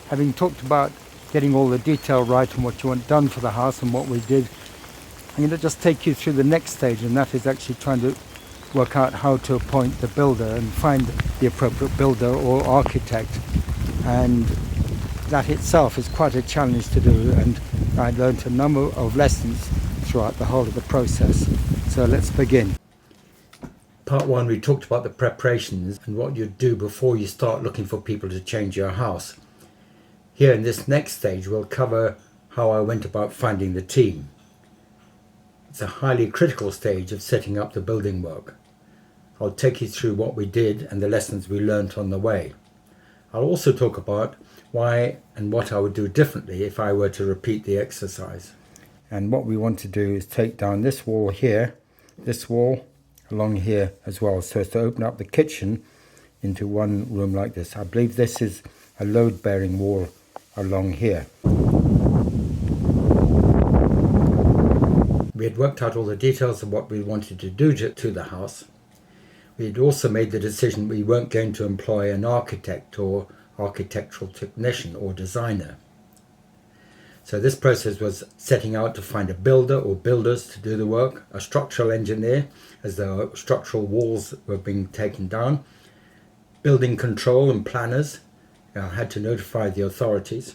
having talked about getting all the detail right and what you want done for the house and what we did, I'm going to just take you through the next stage, and that is actually trying to work out how to appoint the builder and find the appropriate builder or architect. And that itself is quite a challenge to do, and I learned a number of lessons throughout the whole of the process. So let's begin. Part one, we talked about the preparations and what you do before you start looking for people to change your house. Here in this next stage, we'll cover how I went about finding the team. It's a highly critical stage of setting up the building work. I'll take you through what we did and the lessons we learnt on the way. I'll also talk about why and what I would do differently if I were to repeat the exercise. And what we want to do is take down this wall here, this wall along here as well, so as to open up the kitchen into one room like this. I believe this is a load-bearing wall along here. We had worked out all the details of what we wanted to do to the house. We had also made the decision we weren't going to employ an architect or architectural technician or designer. So this process was setting out to find a builder or builders to do the work, a structural engineer as the structural walls were being taken down, building control and planners. I had to notify the authorities.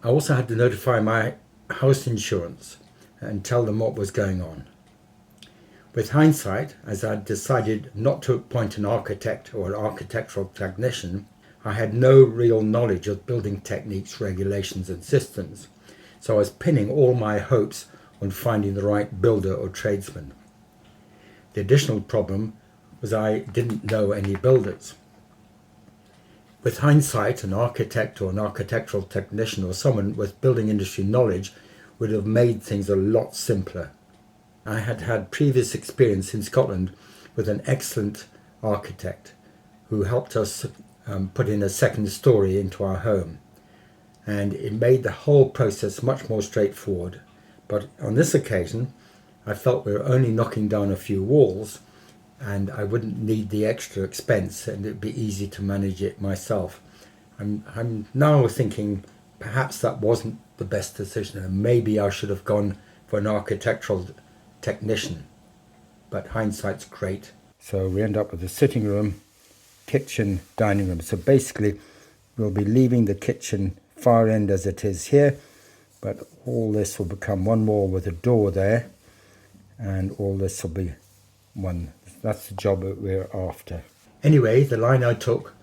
I also had to notify my house insurance and tell them what was going on. With hindsight, as I decided not to appoint an architect or an architectural technician, I had no real knowledge of building techniques, regulations and systems, so I was pinning all my hopes on finding the right builder or tradesman. The additional problem was I didn't know any builders. With hindsight, an architect or an architectural technician or someone with building industry knowledge would have made things a lot simpler. I had had previous experience in Scotland with an excellent architect who helped us put in a second story into our home, and it made the whole process much more straightforward. But on this occasion I felt we were only knocking down a few walls and I wouldn't need the extra expense, and it'd be easy to manage it myself. I'm now thinking perhaps that wasn't the best decision, and maybe I should have gone for an architectural technician, but hindsight's great. So we end up with a sitting room, kitchen, dining room. So basically we'll be leaving the kitchen far end as it is here, but all this will become one wall with a door there, and all this will be one. That's the job that we're after. Anyway, the line I took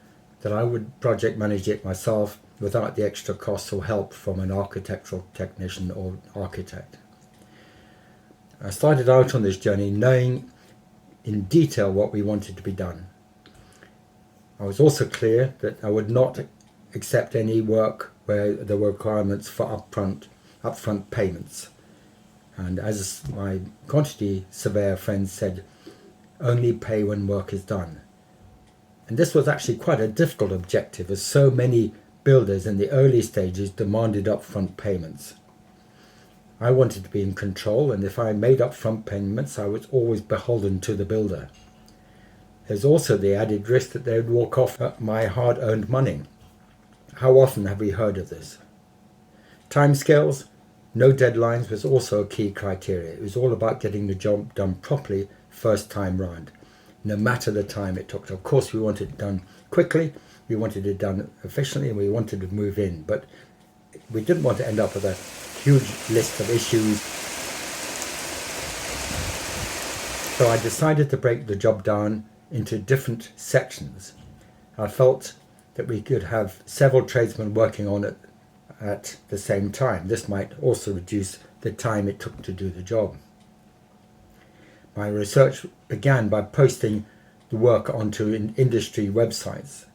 that I would project manage it myself without the extra costs or help from an architectural technician or architect. I started out on this journey knowing in detail what we wanted to be done. I was also clear that I would not accept any work where there were requirements for upfront payments. And as my quantity surveyor friend said, only pay when work is done. And this was actually quite a difficult objective, as so many builders in the early stages demanded upfront payments. I wanted to be in control, and if I made upfront payments, I was always beholden to the builder. There's also the added risk that they would walk off my hard-earned money. How often have we heard of this? Timescales, no deadlines was also a key criteria. It was all about getting the job done properly first time round, no matter the time it took. Of course, we wanted it done quickly, we wanted it done efficiently, and we wanted to move in, but we didn't want to end up with a huge list of issues. So I decided to break the job down into different sections. I felt that we could have several tradesmen working on it at the same time. This might also reduce the time it took to do the job. My research began by posting the work onto industry websites.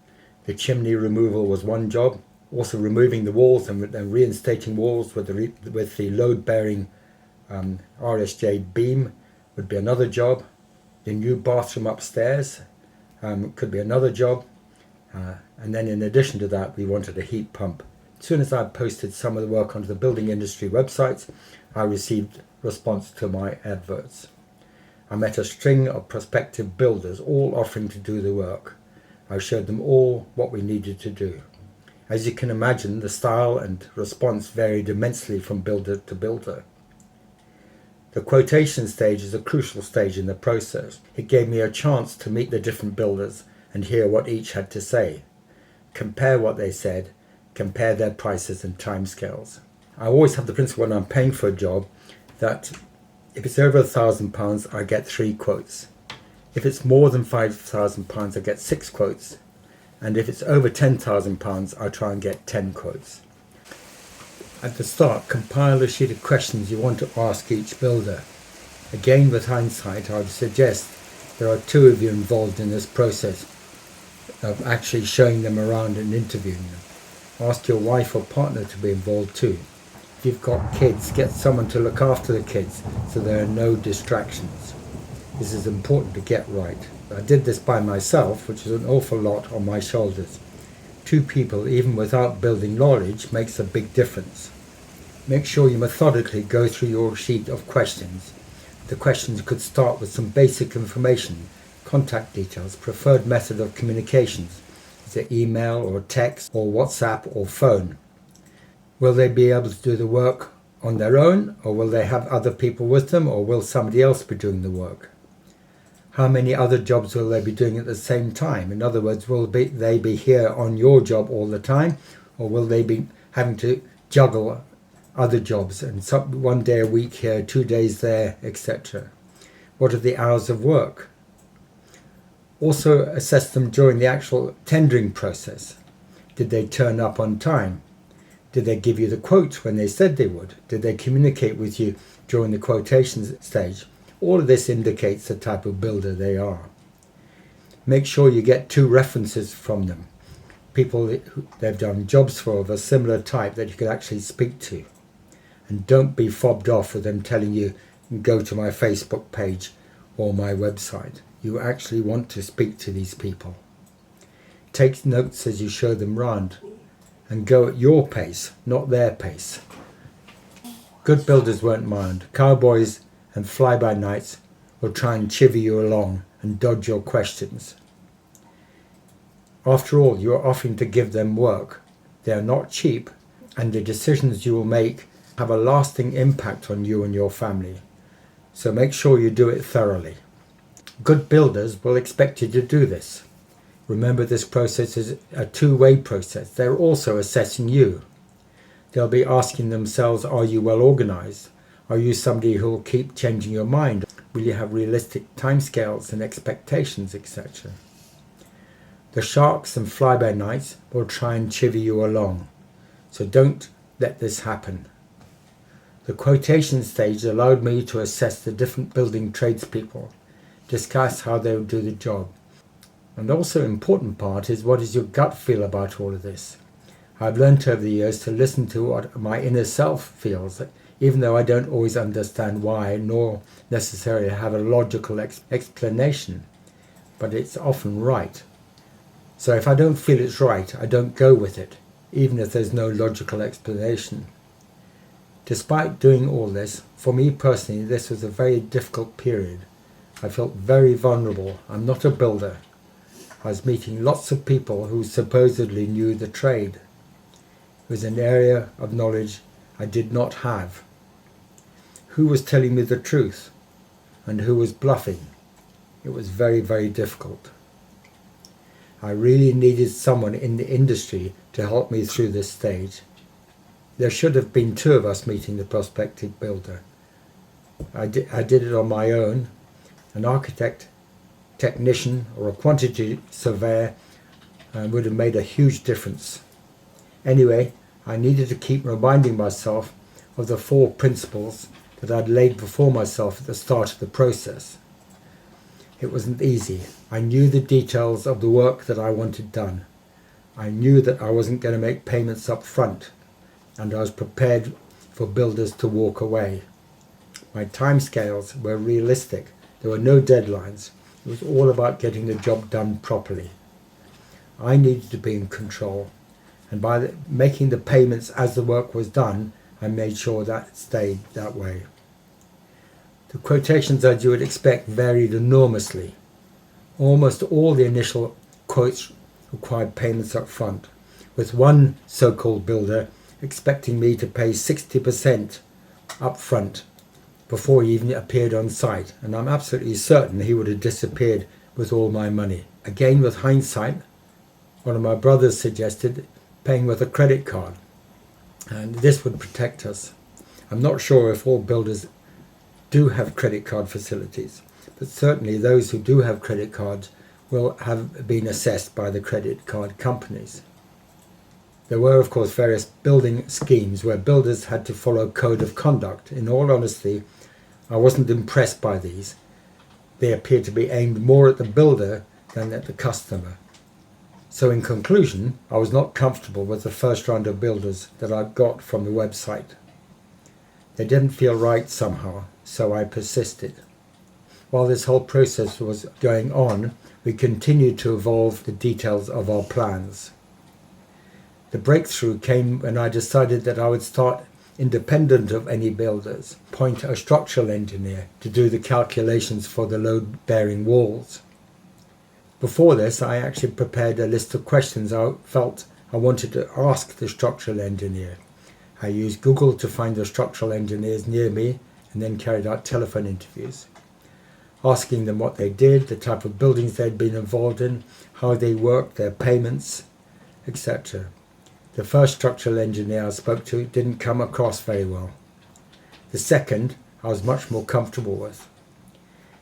The chimney removal was one job, also removing the walls and reinstating walls with the load-bearing RSJ beam would be another job. The new bathroom upstairs could be another job. And then in addition to that, we wanted a heat pump. As soon as I posted some of the work onto the building industry websites, I received response to my adverts. I met a string of prospective builders, all offering to do the work. I showed them all what we needed to do. As you can imagine, the style and response varied immensely from builder to builder. The quotation stage is a crucial stage in the process. It gave me a chance to meet the different builders and hear what each had to say, compare what they said, compare their prices and timescales. I always have the principle when I'm paying for a job that if it's over £1,000, I get 3 quotes. If it's more than £5,000, I get 6 quotes. And if it's over £10,000, I try and get 10 quotes. At the start, compile a sheet of questions you want to ask each builder. Again, with hindsight, I would suggest there are 2 of you involved in this process of actually showing them around and interviewing them. Ask your wife or partner to be involved too. If you've got kids, get someone to look after the kids so there are no distractions. This is important to get right. I did this by myself, which is an awful lot on my shoulders. 2 people, even without building knowledge, makes a big difference. Make sure you methodically go through your sheet of questions. The questions could start with some basic information, contact details, preferred method of communications. Is it email or text or WhatsApp or phone? Will they be able to do the work on their own, or will they have other people with them, or will somebody else be doing the work? How many other jobs will they be doing at the same time? In other words, will they be here on your job all the time, or will they be having to juggle other jobs and one day a week here, 2 days there, etc.? What are the hours of work? Also assess them during the actual tendering process. Did they turn up on time? Did they give you the quote when they said they would? Did they communicate with you during the quotation stage? All of this indicates the type of builder they are. Make sure you get 2 references from them, people they've done jobs for of a similar type that you can actually speak to. And don't be fobbed off with them telling you, go to my Facebook page or my website. You actually want to speak to these people. Take notes as you show them round and go at your pace, not their pace. Good builders won't mind. Cowboys and fly-by-nights will try and chivvy you along and dodge your questions. After all, you are offering to give them work. They are not cheap, and the decisions you will make have a lasting impact on you and your family. So make sure you do it thoroughly. Good builders will expect you to do this. Remember, this process is a 2-way process. They're also assessing you. They'll be asking themselves, are you well organized? Are you somebody who will keep changing your mind? Will you have realistic timescales and expectations, etc.? The sharks and fly-by-nights will try and chivvy you along. So don't let this happen. The quotation stage allowed me to assess the different building tradespeople, discuss how they would do the job. And also important part is, what is your gut feel about all of this? I've learned over the years to listen to what my inner self feels, even though I don't always understand why, nor necessarily have a logical explanation, but it's often right. So if I don't feel it's right, I don't go with it, even if there's no logical explanation. Despite doing all this, for me personally, this was a very difficult period. I felt very vulnerable. I'm not a builder. I was meeting lots of people who supposedly knew the trade. It was an area of knowledge I did not have. Who was telling me the truth and who was bluffing? It was very, very difficult. I really needed someone in the industry to help me through this stage. There should have been 2 of us meeting the prospective builder. I did it on my own. An architect, technician or a quantity surveyor would have made a huge difference. Anyway, I needed to keep reminding myself of the 4 principles that I'd laid before myself at the start of the process. It wasn't easy. I knew the details of the work that I wanted done. I knew that I wasn't going to make payments up front, and I was prepared for builders to walk away. My timescales were realistic. There were no deadlines. It was all about getting the job done properly. I needed to be in control, and by making the payments as the work was done, I made sure that stayed that way. The quotations, as you would expect, varied enormously. Almost all the initial quotes required payments up front, with one so-called builder expecting me to pay 60% up front before he even appeared on site, and I'm absolutely certain he would have disappeared with all my money. Again, with hindsight, one of my brothers suggested paying with a credit card, and this would protect us. I'm not sure if all builders do have credit card facilities, but certainly those who do have credit cards will have been assessed by the credit card companies. There were, of course, various building schemes where builders had to follow code of conduct. In all honesty, I wasn't impressed by these. They appeared to be aimed more at the builder than at the customer. So in conclusion, I was not comfortable with the first round of builders that I got from the website. They didn't feel right somehow, so I persisted. While this whole process was going on, we continued to evolve the details of our plans. The breakthrough came when I decided that I would start independent of any builders, appoint a structural engineer to do the calculations for the load-bearing walls. Before this, I actually prepared a list of questions I felt I wanted to ask the structural engineer. I used Google to find the structural engineers near me and then carried out telephone interviews, asking them what they did, the type of buildings they'd been involved in, how they worked, their payments, etc. The first structural engineer I spoke to didn't come across very well. The second I was much more comfortable with,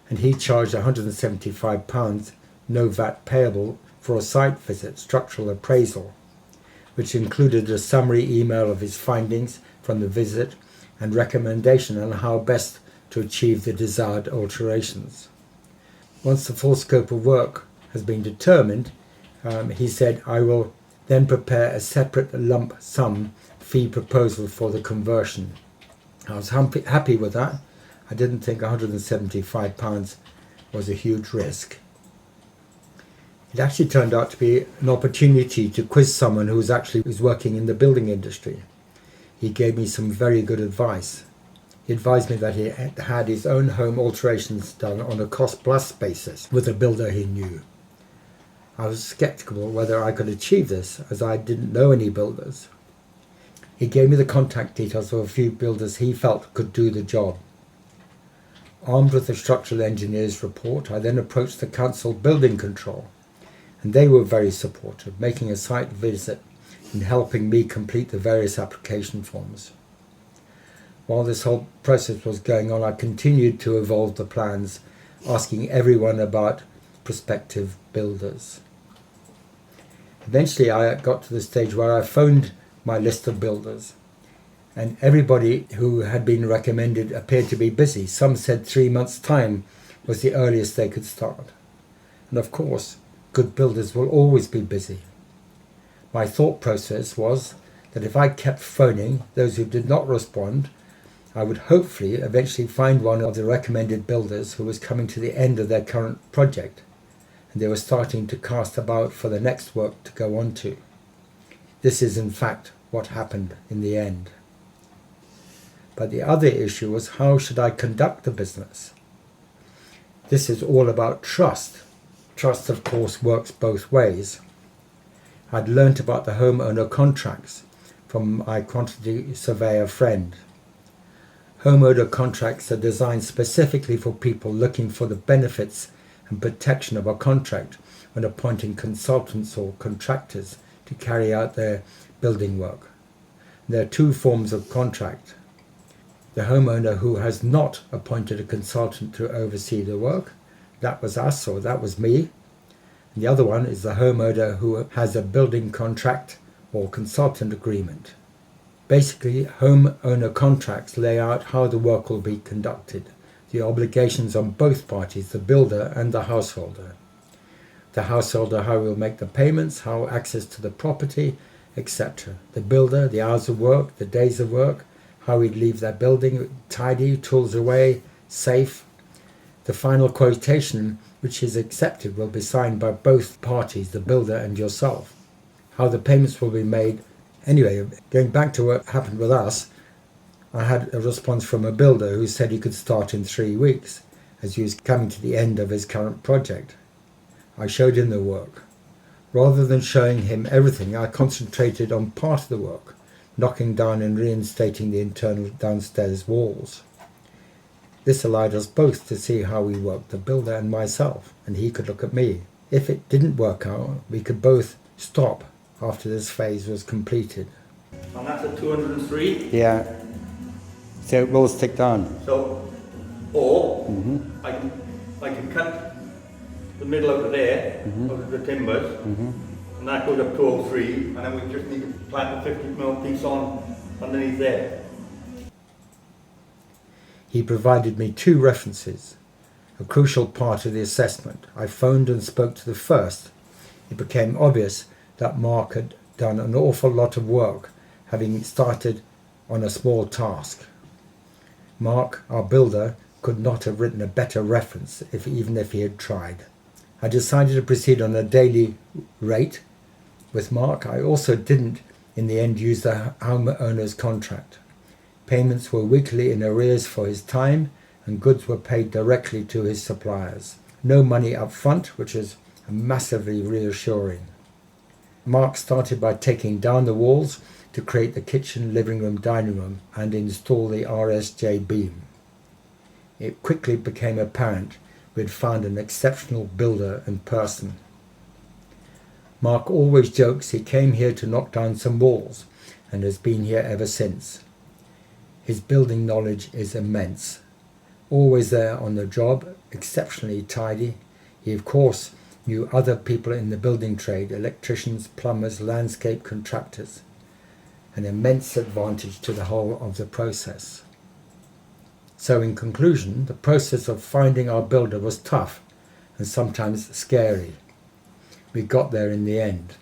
and he charged £175, no VAT payable, for a site visit, structural appraisal, which included a summary email of his findings from the visit and recommendation on how best to achieve the desired alterations. Once the full scope of work has been determined, he said, I will then prepare a separate lump sum fee proposal for the conversion. I was happy with that. I didn't think £175 was a huge risk. It actually turned out to be an opportunity to quiz someone who was working in the building industry. He gave me some very good advice. He advised me that he had his own home alterations done on a cost-plus basis with a builder he knew. I was sceptical whether I could achieve this, as I didn't know any builders. He gave me the contact details of a few builders he felt could do the job. Armed with the structural engineer's report, I then approached the council building control, and they were very supportive, making a site visit and helping me complete the various application forms. While this whole process was going on, I continued to evolve the plans, asking everyone about prospective builders. Eventually I got to the stage where I phoned my list of builders, and everybody who had been recommended appeared to be busy. Some said 3 months' time was the earliest they could start. And of course, good builders will always be busy. My thought process was that if I kept phoning those who did not respond, I would hopefully eventually find one of the recommended builders who was coming to the end of their current project, and they were starting to cast about for the next work to go on to. This is in fact what happened in the end. But the other issue was, how should I conduct the business? This is all about trust. Trust, of course, works both ways. I'd learnt about the homeowner contracts from my quantity surveyor friend. Homeowner contracts are designed specifically for people looking for the benefits and protection of a contract when appointing consultants or contractors to carry out their building work. There are two forms of contract. The homeowner who has not appointed a consultant to oversee the work, that was us, or that was me. And the other one is the homeowner who has a building contract or consultant agreement. Basically, homeowner contracts lay out how the work will be conducted, the obligations on both parties, the builder and the householder. The householder, how he will make the payments, how access to the property, etc. The builder, the hours of work, the days of work, how he'd leave that building tidy, tools away, safe. The final quotation, which is accepted, will be signed by both parties, the builder and yourself. How the payments will be made. Anyway, going back to what happened with us, I had a response from a builder who said he could start in 3 weeks, as he was coming to the end of his current project. I showed him the work. Rather than showing him everything, I concentrated on part of the work, knocking down and reinstating the internal downstairs walls. This allowed us both to see how we worked, the builder and myself, and he could look at me. If it didn't work out, we could both stop after this phase was completed. And that's a 203. Yeah. So it will stick down. So, or I can cut the middle over there of the timbers, and that goes up 203, and then we just need to plant the 50mm piece on underneath there. He provided me 2 references, a crucial part of the assessment. I phoned and spoke to the first. It became obvious that Mark had done an awful lot of work, having started on a small task. Mark, our builder, could not have written a better reference, even if he had tried. I decided to proceed on a daily rate with Mark. I also didn't, in the end, use the homeowner's contract. Payments were weekly in arrears for his time, and goods were paid directly to his suppliers. No money up front, which is massively reassuring. Mark started by taking down the walls to create the kitchen, living room, dining room, and install the RSJ beam. It quickly became apparent we had found an exceptional builder and person. Mark always jokes he came here to knock down some walls and has been here ever since. His building knowledge is immense. Always there on the job, exceptionally tidy. He of course knew other people in the building trade, electricians, plumbers, landscape contractors. An immense advantage to the whole of the process. So in conclusion, the process of finding our builder was tough and sometimes scary. We got there in the end.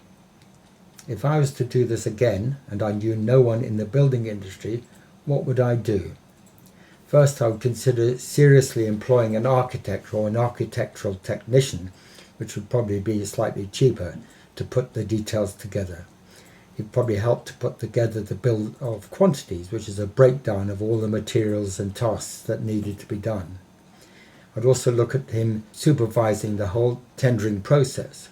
If I was to do this again and I knew no one in the building industry, what would I do? First, I would consider seriously employing an architect or an architectural technician, which would probably be slightly cheaper, to put the details together. He'd probably help to put together the bill of quantities, which is a breakdown of all the materials and tasks that needed to be done. I'd also look at him supervising the whole tendering process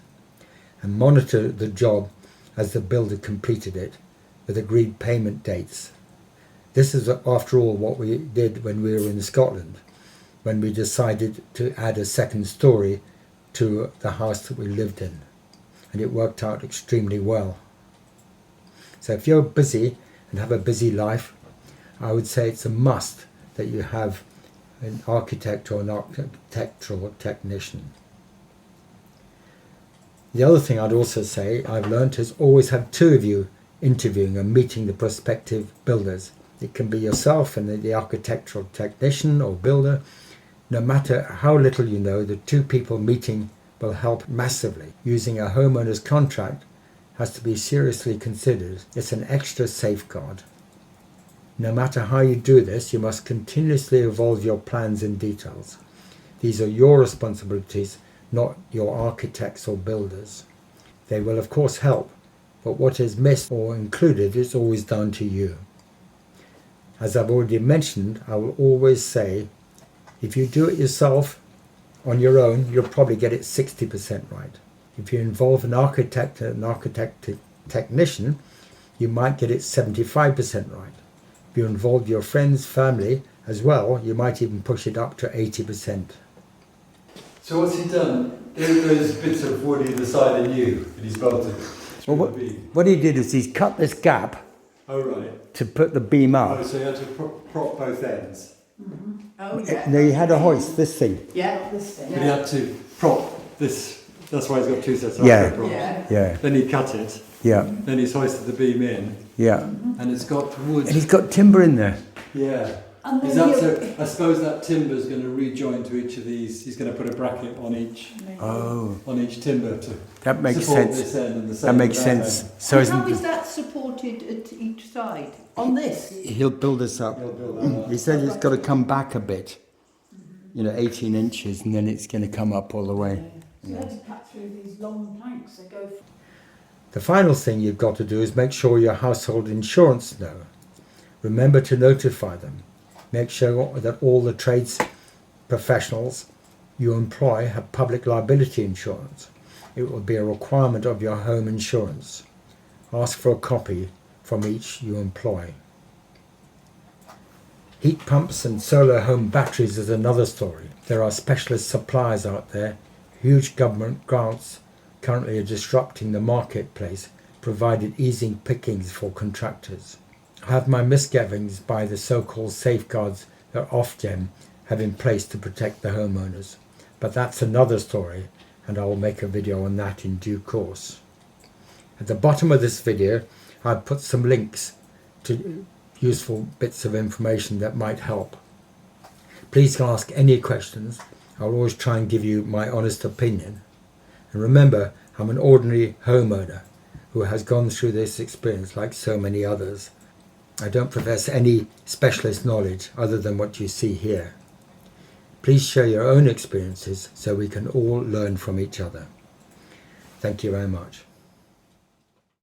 and monitor the job as the builder completed it with agreed payment dates. This is, after all, what we did when we were in Scotland, when we decided to add a second story to the house that we lived in, and it worked out extremely well. So if you're busy and have a busy life, I would say it's a must that you have an architect or an architectural technician. The other thing I'd also say I've learnt is always have 2 of you interviewing and meeting the prospective builders. It can be yourself and the architectural technician or builder. No matter how little you know, the 2 people meeting will help massively. Using a homeowner's contract has to be seriously considered. It's an extra safeguard. No matter how you do this, you must continuously evolve your plans and details. These are your responsibilities, not your architects or builders. They will of course help, but what is missed or included is always down to you. As I've already mentioned, I will always say, if you do it yourself on your own, you'll probably get it 60% right. If you involve an architect and an architect technician, you might get it 75% right. If you involve your friends, family as well, you might even push it up to 80%. So what's he done? Those bits of wood either side are new and he's bolted. Well, what he did is he's cut this gap to put the beam up. Oh, so you had to prop both ends? Mm-hmm. Oh, yeah. No, he had a hoist, this thing. Yeah, this thing. But he had to prop this, that's why he's got 2 sets of props. Yeah. Then he cut it. Yeah. Then he's hoisted the beam in. Yeah. And it's got wood. And he's got timber in there. Yeah. And Is that so? I suppose that timber's going to rejoin to each of these. He's going to put a bracket on each timber to That makes support sense. this end and the same. That makes sense. End. So and how is that supported at each side? On this? he'll build this up. He said it's got to come back a bit, 18 inches, and then it's going to come up all the way. So you had to cut through these long planks that go. The final thing you've got to do is make sure your household insurance know. Remember to notify them. Make sure that all the trades professionals you employ have public liability insurance. it will be a requirement of your home insurance. Ask for a copy from each you employ. Heat pumps and solar home batteries is another story. There are specialist suppliers out there. Huge government grants currently are disrupting the marketplace, provided easy pickings for contractors. I have my misgivings by the so-called safeguards that Ofgem have in place to protect the homeowners. But that's another story, and I will make a video on that in due course. At the bottom of this video, I've put some links to useful bits of information that might help. Please ask any questions. I'll always try and give you my honest opinion. And remember, I'm an ordinary homeowner who has gone through this experience like so many others. I don't profess any specialist knowledge other than what you see here. Please share your own experiences so we can all learn from each other. Thank you very much.